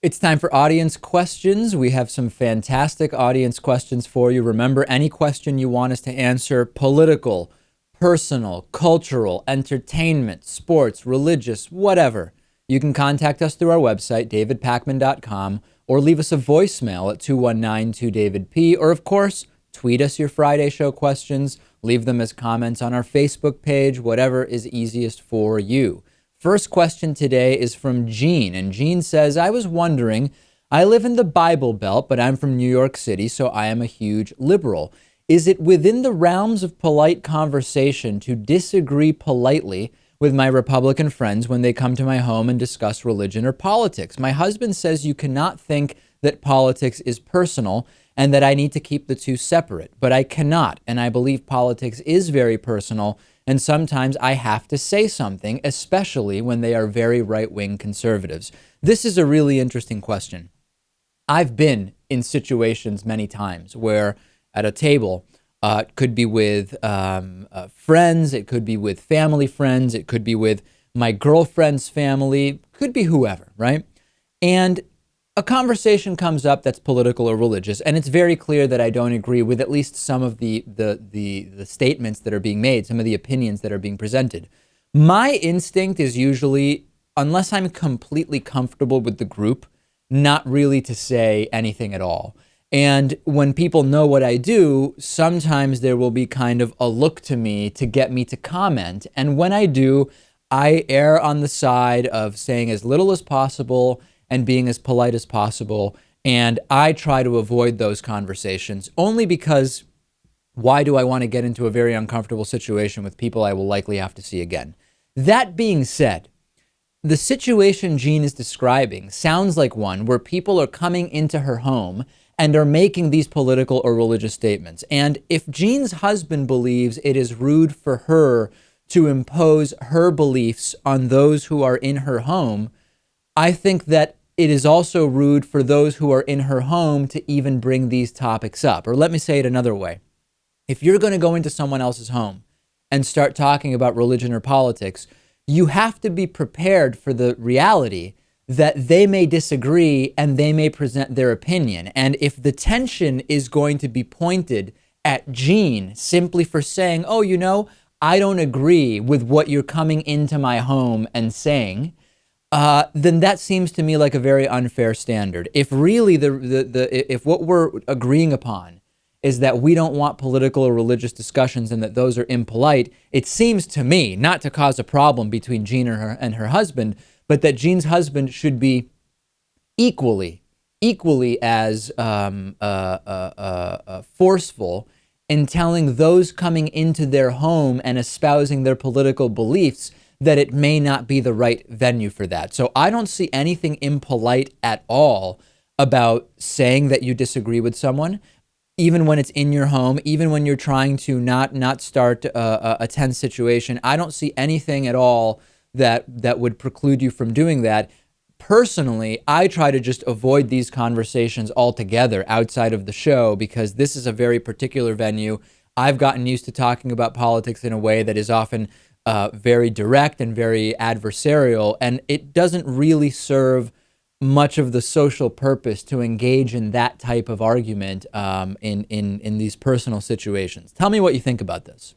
It's time for audience questions. We have some fantastic audience questions for you. Remember, any question you want us to answer, political, personal, cultural, entertainment, sports, religious, whatever, you can contact us through our website, davidpakman.com, or leave us a voicemail at 219-2DavidP, or of course, tweet us your Friday show questions, leave them as comments on our Facebook page, whatever is easiest for you. First question today is from Jean, and Jean says, I was wondering, I live in the Bible Belt, but I'm from New York City, so I am a huge liberal. Is it within the realms of polite conversation to disagree politely with my Republican friends when they come to my home and discuss religion or politics? My husband says you cannot think that politics is personal and that I need to keep the two separate, but I cannot, and I believe politics is very personal, and sometimes I have to say something, especially when they are very right-wing conservatives. This is a really interesting question. I've been in situations many times where at a table, it could be with friends, it could be with family friends, it could be with my girlfriend's family, could be whoever, right? And a conversation comes up that's political or religious, and it's very clear that I don't agree with at least some of the statements that are being made, some of the opinions that are being presented. My instinct is usually, unless I'm completely comfortable with the group, not really to say anything at all. And when people know what I do, sometimes there will be kind of a look to me to get me to comment. And when I do, I err on the side of saying as little as possible and being as polite as possible. And I try to avoid those conversations only because why do I want to get into a very uncomfortable situation with people I will likely have to see again? That being said, the situation Jean is describing sounds like one where people are coming into her home and are making these political or religious statements. And if Jean's husband believes it is rude for her to impose her beliefs on those who are in her home, I think that it is also rude for those who are in her home to even bring these topics up. Or let me say it another way. If you're going to go into someone else's home and start talking about religion or politics, you have to be prepared for the reality that they may disagree and they may present their opinion. And if the tension is going to be pointed at Jean simply for saying, oh, you know, I don't agree with what you're coming into my home and saying, then that seems to me like a very unfair standard. If really if what we're agreeing upon is that we don't want political or religious discussions and that those are impolite, it seems to me not to cause a problem between Jean and her husband, but that Jean's husband should be equally as forceful in telling those coming into their home and espousing their political beliefs that it may not be the right venue for that. So I don't see anything impolite at all about saying that you disagree with someone, even when it's in your home, even when you're trying to not start a tense situation. I don't see anything at all that would preclude you from doing that. Personally, I try to just avoid these conversations altogether outside of the show because this is a very particular venue. I've gotten used to talking about politics in a way that is often very direct and very adversarial, and it doesn't really serve much of the social purpose to engage in that type of argument in these personal situations. Tell me what you think about this.